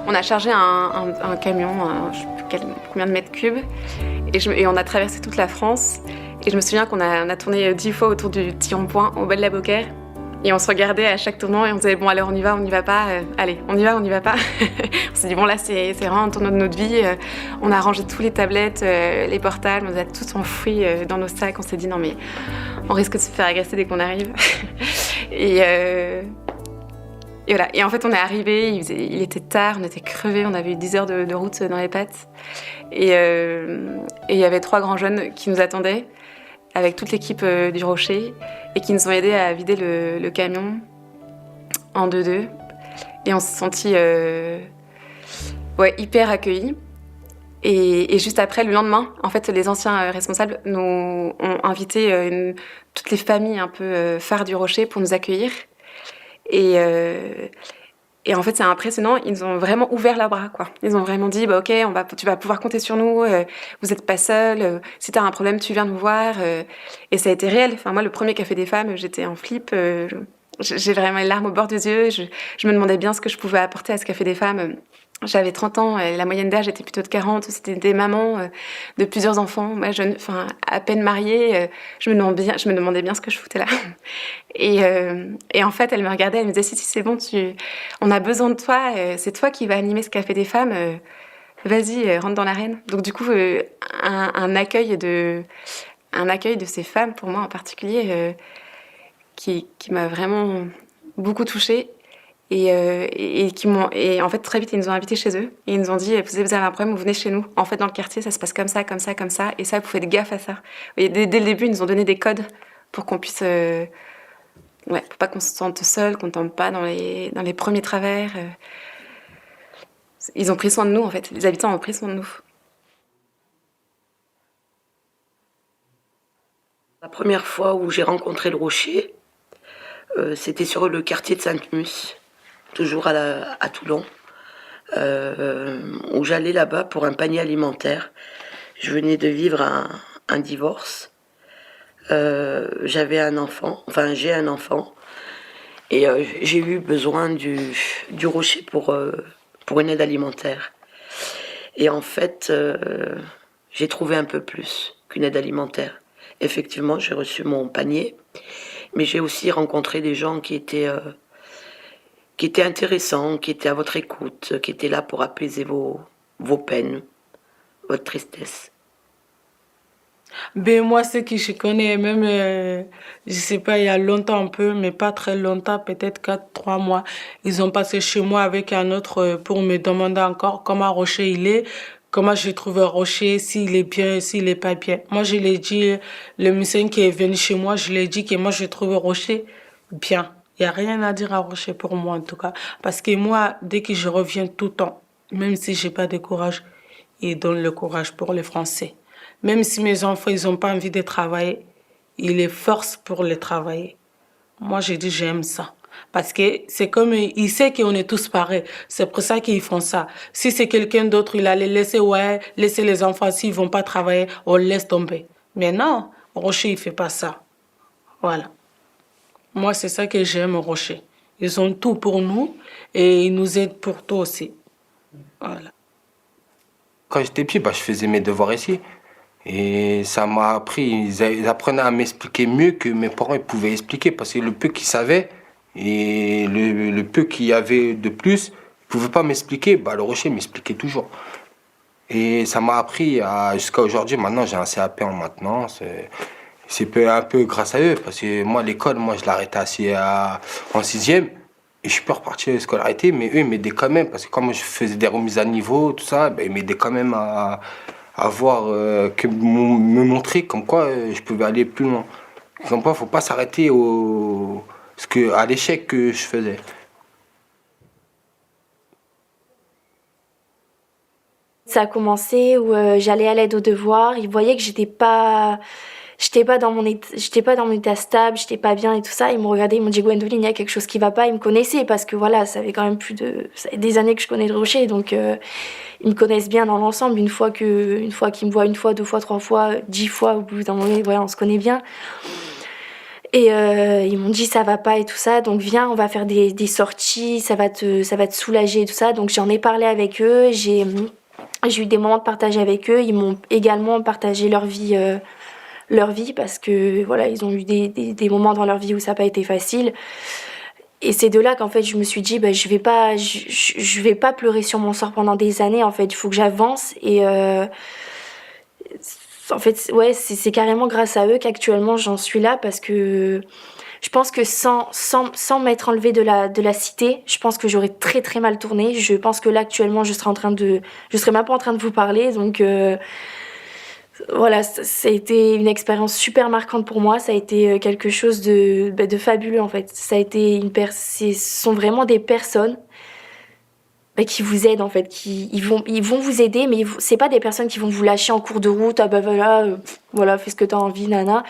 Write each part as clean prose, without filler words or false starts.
On a chargé un camion, je sais plus combien de mètres cubes, et on a traversé toute la France. Et je me souviens qu'on a tourné 10 fois autour du petit rond-point au bas de la Beaucaire. Et on se regardait à chaque tournant et on se disait bon allez on y va pas, allez on y va pas. On s'est dit bon là c'est vraiment un tournant de notre vie. On a rangé tous les tablettes, les portables, on a tout enfoui dans nos sacs. On s'est dit non mais on risque de se faire agresser dès qu'on arrive. Et voilà. Et en fait on est arrivé, il était tard, on était crevés, on avait eu 10 heures de route dans les pattes. Et il y avait 3 grands jeunes qui nous attendaient avec toute l'équipe du Rocher et qui nous ont aidés à vider le camion en 2-2. Et on s'est sentis hyper accueillis. Et juste après, le lendemain, en fait, les anciens responsables nous ont invité toutes les familles un peu phares du Rocher pour nous accueillir. Et en fait, c'est impressionnant, ils nous ont vraiment ouvert leurs bras, quoi. Ils ont vraiment dit, bah ok, tu vas pouvoir compter sur nous, vous n'êtes pas seuls, si t'as un problème, tu viens nous voir. Et ça a été réel. Enfin, moi, le premier Café des femmes, j'étais en flip, j'ai vraiment les larmes au bord des yeux, je me demandais bien ce que je pouvais apporter à ce Café des femmes. J'avais 30 ans, la moyenne d'âge était plutôt de 40, c'était des mamans de plusieurs enfants, moi jeune, à peine mariée, je me demandais bien ce que je foutais là. Et en fait, elle me regardait, elle me disait si c'est bon, on a besoin de toi, c'est toi qui vas animer ce Café des femmes, vas-y, rentre dans l'arène. Donc du coup, un accueil de ces femmes, pour moi en particulier, qui m'a vraiment beaucoup touchée. Et en fait très vite ils nous ont invités chez eux et ils nous ont dit vous avez un problème, vous venez chez nous. En fait dans le quartier ça se passe comme ça et ça vous faites gaffe à ça. Et dès le début ils nous ont donné des codes pour qu'on puisse pour pas qu'on se sente seul, qu'on tombe pas dans les premiers travers. Ils ont pris soin de nous en fait, les habitants ont pris soin de nous. La première fois où j'ai rencontré le Rocher, c'était sur le quartier de Sainte-Mus, toujours à Toulon, où j'allais là-bas pour un panier alimentaire. Je venais de vivre un divorce. J'ai un enfant, et j'ai eu besoin du Rocher pour une aide alimentaire. Et en fait, j'ai trouvé un peu plus qu'une aide alimentaire. Effectivement, j'ai reçu mon panier, mais j'ai aussi rencontré des gens qui étaient intéressants, qui étaient à votre écoute, qui étaient là pour apaiser vos peines, votre tristesse. Ben moi, ceux que je connais, même, je sais pas, il y a longtemps un peu, mais pas très longtemps, peut-être 3 mois, ils ont passé chez moi avec un autre pour me demander encore comment Rocher il est, comment j'ai trouvé Rocher, s'il est bien, s'il est pas bien. Moi, je l'ai dit, le médecin qui est venu chez moi, je l'ai dit que moi, j'ai trouvé Rocher bien. Il y a rien à dire à Rocher pour moi, en tout cas. Parce que moi, dès que je reviens tout le temps, même si j'ai pas de courage, il donne le courage pour les Français. Même si mes enfants, ils ont pas envie de travailler, il les force pour les travailler. Moi, j'ai dit, j'aime ça. Parce que c'est comme, il sait qu'on est tous pareils. C'est pour ça qu'ils font ça. Si c'est quelqu'un d'autre, il allait laisser, laisser les enfants, s'ils vont pas travailler, on laisse tomber. Mais non, Rocher, il fait pas ça. Voilà. Moi, c'est ça que j'aime, Rocher. Ils ont tout pour nous et ils nous aident pour tout aussi. Voilà. Quand j'étais petit, je faisais mes devoirs ici. Et ça m'a appris, ils apprenaient à m'expliquer mieux que mes parents ils pouvaient expliquer. Parce que le peu qu'ils savaient et le peu qu'il y avait de plus, ils ne pouvaient pas m'expliquer. Le Rocher m'expliquait toujours. Et ça m'a appris jusqu'à aujourd'hui. Maintenant, j'ai un CAP en maintenance. C'est un peu grâce à eux. Parce que moi, l'école, je l'arrêtais en 6e. Et je suis pas reparti à la scolarité. Mais eux, ils m'aidaient quand même. Parce que comme je faisais des remises à niveau, tout ça, ils m'aidaient quand même à voir, me montrer comme quoi je pouvais aller plus loin. Comme quoi, faut pas s'arrêter à l'échec que je faisais. Ça a commencé où j'allais à l'aide aux devoirs, ils voyaient que j'étais pas dans mon état stable, j'étais pas bien et tout ça. Ils me regardaient, ils m'ont dit Gwendoline, il y a quelque chose qui va pas. Ils me connaissaient parce que voilà, ça fait quand même ça fait des années que je connais le Rocher, donc ils me connaissent bien dans l'ensemble. Une fois qu'ils me voient 1 fois, 2 fois, 3 fois, 10 fois, au bout d'un moment, voilà, on se connaît bien. Et ils m'ont dit ça va pas et tout ça, donc viens, on va faire des sorties, ça va te soulager et tout ça. Donc j'en ai parlé avec eux, j'ai eu des moments de partage avec eux. Ils m'ont également partagé leur vie parce que voilà, ils ont eu des moments dans leur vie où ça n'a pas été facile. Et c'est de là qu'en fait je me suis dit je vais pas pleurer sur mon sort pendant des années. En fait, il faut que j'avance et en fait, ouais, c'est carrément grâce à eux qu'actuellement j'en suis là parce que je pense que sans m'être enlevée de la cité, je pense que j'aurais très très mal tourné. Je pense que là actuellement je serais même pas en train de vous parler. Donc voilà, ça a été une expérience super marquante pour moi. Ça a été quelque chose de fabuleux en fait. Ça a été ce sont vraiment des personnes qui vous aident en fait, ils vont vous aider, mais c'est pas des personnes qui vont vous lâcher en cours de route, ah voilà, fais ce que t'as envie, nana.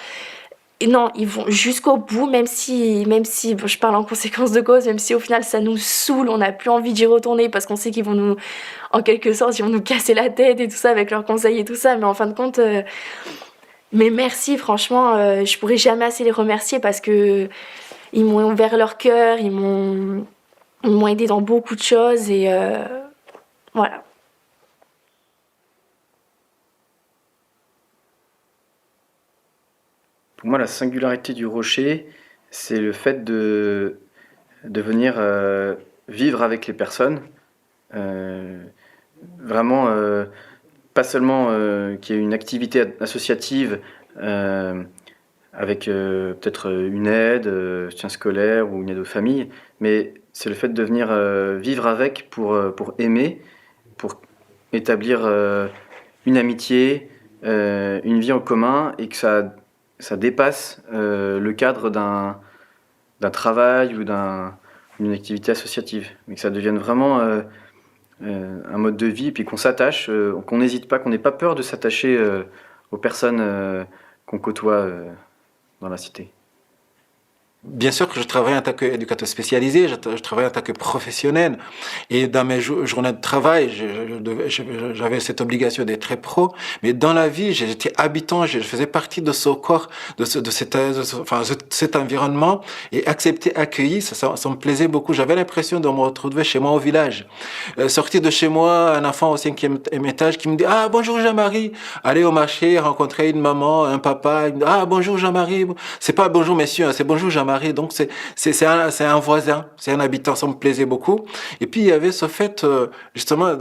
Et non, ils vont jusqu'au bout, même si je parle en conséquence de cause, même si au final ça nous saoule, on n'a plus envie d'y retourner parce qu'on sait qu'ils vont en quelque sorte, ils vont nous casser la tête et tout ça avec leurs conseils et tout ça, mais en fin de compte, mais merci, franchement, je pourrais jamais assez les remercier parce que ils m'ont ouvert leur cœur, ils m'ont aidé dans beaucoup de choses et voilà. Pour moi, la singularité du rocher, c'est le fait de venir vivre avec les personnes. Vraiment, pas seulement qu'il y ait une activité associative avec peut-être une aide, soutien scolaire ou une aide aux familles, mais c'est le fait de venir vivre avec pour aimer, pour établir une amitié, une vie en commun et que ça dépasse le cadre d'un travail ou d'une activité associative, mais que ça devienne vraiment un mode de vie, puis qu'on s'attache, qu'on n'hésite pas, qu'on n'ait pas peur de s'attacher aux personnes qu'on côtoie dans la cité. Bien sûr que je travaille en tant qu'éducateur spécialisé, je travaille en tant que professionnel. Et dans mes journées de travail, j'avais cette obligation d'être très pro. Mais dans la vie, j'étais habitant, je faisais partie de ce corps, de cet environnement. Et accepter, accueillir, ça me plaisait beaucoup. J'avais l'impression de me retrouver chez moi au village. Sortir de chez moi, un enfant au 5e étage qui me dit « Ah, bonjour Jean-Marie !» Aller au marché, rencontrer une maman, un papa, il me dit « Ah, bonjour Jean-Marie !» C'est pas « Bonjour messieurs », c'est « Bonjour Jean-Marie !» Donc c'est un voisin, c'est un habitant, ça me plaisait beaucoup. Et puis il y avait ce fait justement,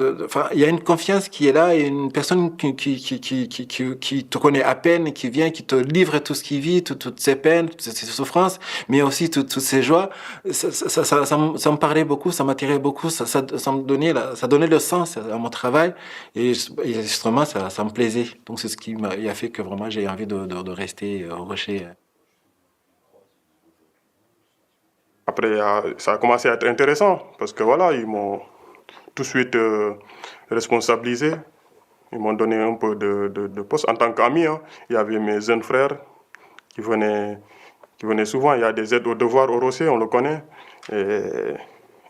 il y a une confiance qui est là, et une personne qui te connaît à peine, qui vient, qui te livre tout ce qu'il vit, toutes ses peines, toutes ses souffrances, mais aussi toutes ses joies. Ça me parlait beaucoup, ça m'attirait beaucoup, ça me donnait le sens à mon travail, et justement ça me plaisait. Donc c'est ce qui a fait que vraiment j'ai envie de rester au Rocher. Après, ça a commencé à être intéressant parce que voilà, ils m'ont tout de suite responsabilisé. Ils m'ont donné un peu de poste en tant qu'ami. Hein. Il y avait mes jeunes frères qui venaient souvent. Il y a des aides aux devoirs au Rocher, on le connaît. Et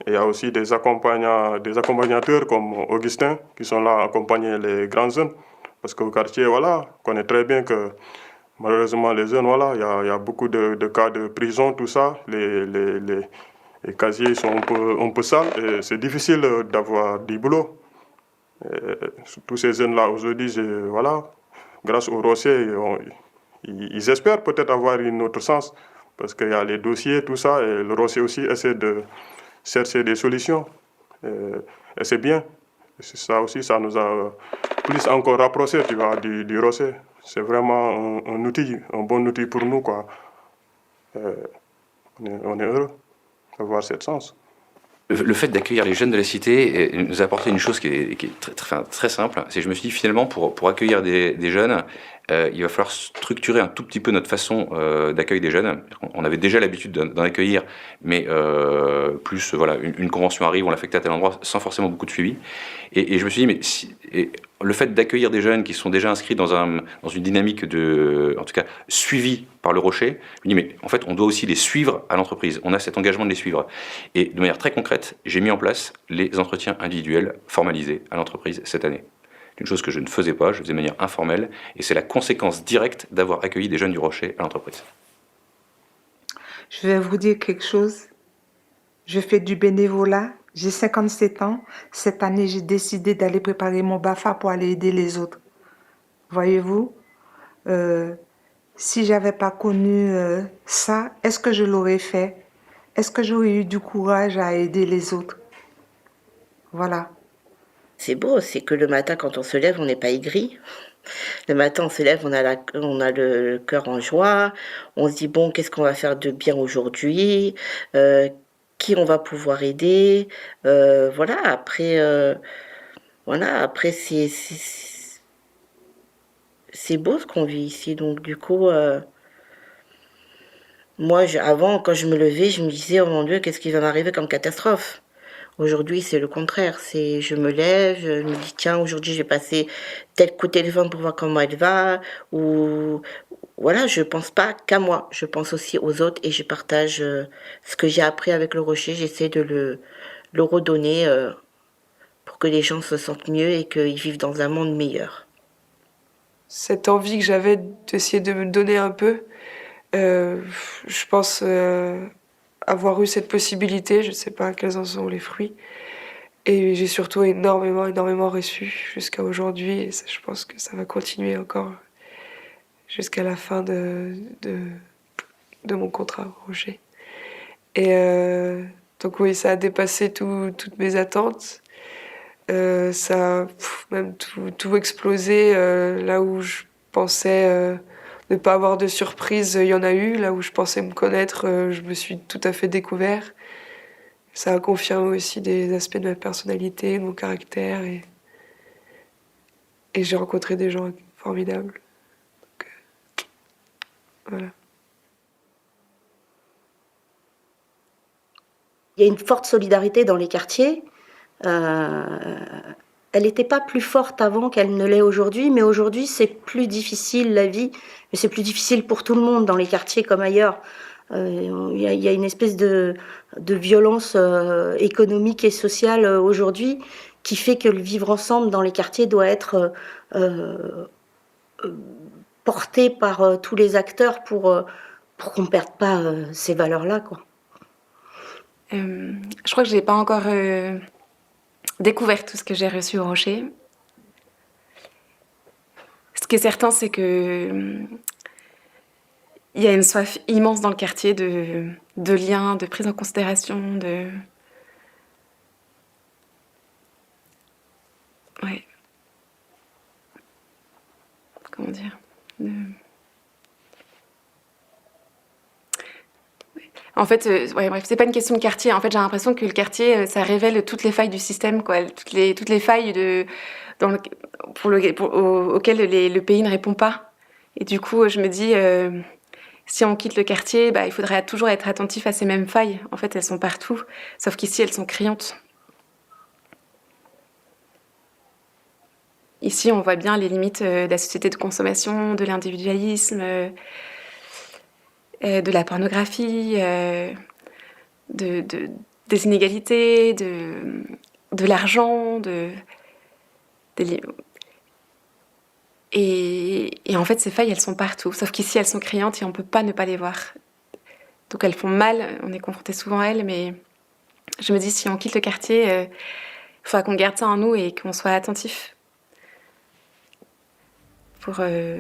il y a aussi des accompagnateurs comme Augustin qui sont là à accompagner les grands jeunes. Parce qu'au quartier, voilà, on connaît très bien que malheureusement, les jeunes, voilà, il y a beaucoup de cas de prison, tout ça. Les casiers sont un peu sales et c'est difficile d'avoir du boulot. Et tous ces jeunes-là, aujourd'hui, voilà, grâce au Rocher, ils espèrent peut-être avoir une autre chance parce qu'il y a les dossiers, tout ça, et le Rocher aussi essaie de chercher des solutions. Et c'est bien. Et ça aussi, ça nous a plus encore rapprochés, tu vois, du Rocher. C'est vraiment un outil, un bon outil pour nous, quoi. On est heureux d'avoir cette chance. Le fait d'accueillir les jeunes de la cité nous a apporté une chose qui est très simple. C'est que je me suis dit, finalement, pour accueillir des jeunes, il va falloir structurer un tout petit peu notre façon d'accueil des jeunes. On avait déjà l'habitude d'en accueillir, mais plus, voilà, une convention arrive, on l'affecte à tel endroit, sans forcément beaucoup de suivi. Et je me suis dit, le fait d'accueillir des jeunes qui sont déjà inscrits dans une dynamique en tout cas, suivie par le Rocher, je me dis, mais en fait, on doit aussi les suivre à l'entreprise. On a cet engagement de les suivre. Et de manière très concrète, j'ai mis en place les entretiens individuels formalisés à l'entreprise cette année. C'est une chose que je ne faisais pas, je faisais de manière informelle, et c'est la conséquence directe d'avoir accueilli des jeunes du Rocher à l'entreprise. Je vais vous dire quelque chose. Je fais du bénévolat. J'ai 57 ans. Cette année, j'ai décidé d'aller préparer mon BAFA pour aller aider les autres. Voyez-vous, si j'avais pas connu ça, est-ce que je l'aurais fait? Est-ce que j'aurais eu du courage à aider les autres? Voilà. C'est beau, c'est que le matin, quand on se lève, on n'est pas aigri. Le matin, on se lève, on a le cœur en joie. On se dit, bon, qu'est-ce qu'on va faire de bien aujourd'hui? Qui on va pouvoir aider? Voilà, après c'est beau ce qu'on vit ici. Donc, du coup, moi, avant, quand je me levais, je me disais, oh mon Dieu, qu'est-ce qui va m'arriver comme catastrophe? Aujourd'hui, c'est le contraire. Je me lève, je me dis, tiens, aujourd'hui, j'ai passé tel coup de téléphone pour voir comment elle va. Ou, voilà, je pense pas qu'à moi. Je pense aussi aux autres et je partage ce que j'ai appris avec le rocher. J'essaie de le redonner pour que les gens se sentent mieux et qu'ils vivent dans un monde meilleur. Cette envie que j'avais d'essayer de me donner un peu, je pense avoir eu cette possibilité, je ne sais pas quels en sont les fruits. Et j'ai surtout énormément reçu jusqu'à aujourd'hui. Et ça, je pense que ça va continuer encore jusqu'à la fin de mon contrat au Rocher. Et donc oui, ça a dépassé toutes mes attentes. Ça a même tout explosé. Là où je pensais ne pas avoir de surprise, il y en a eu. Là où je pensais me connaître, je me suis tout à fait découvert. Ça a confirmé aussi des aspects de ma personnalité, de mon caractère. Et j'ai rencontré des gens formidables. Donc, voilà. Il y a une forte solidarité dans les quartiers. Elle n'était pas plus forte avant qu'elle ne l'est aujourd'hui, mais aujourd'hui c'est plus difficile la vie, mais c'est plus difficile pour tout le monde dans les quartiers comme ailleurs. Il y a une espèce de violence économique et sociale aujourd'hui qui fait que le vivre ensemble dans les quartiers doit être porté par tous les acteurs pour qu'on ne perde pas ces valeurs-là, quoi. Je crois que je n'ai pas encore découvert tout ce que j'ai reçu au Rocher. Ce qui est certain, c'est que il y a une soif immense dans le quartier de liens, de prise en considération, ouais. Comment dire? En fait, ouais, bref, c'est pas une question de quartier. En fait, j'ai l'impression que le quartier, ça révèle toutes les failles du système, quoi. Toutes les failles auxquelles le pays ne répond pas. Et du coup, je me dis, si on quitte le quartier, il faudrait toujours être attentif à ces mêmes failles. En fait, elles sont partout. Sauf qu'ici, elles sont criantes. Ici, on voit bien les limites de la société de consommation, de l'individualisme, de la pornographie, des inégalités, de l'argent, et en fait, ces failles, elles sont partout. Sauf qu'ici, elles sont criantes et on ne peut pas ne pas les voir. Donc elles font mal, on est confronté souvent à elles, mais je me dis, si on quitte le quartier, il faudra qu'on garde ça en nous et qu'on soit attentif. Pour... Ouais.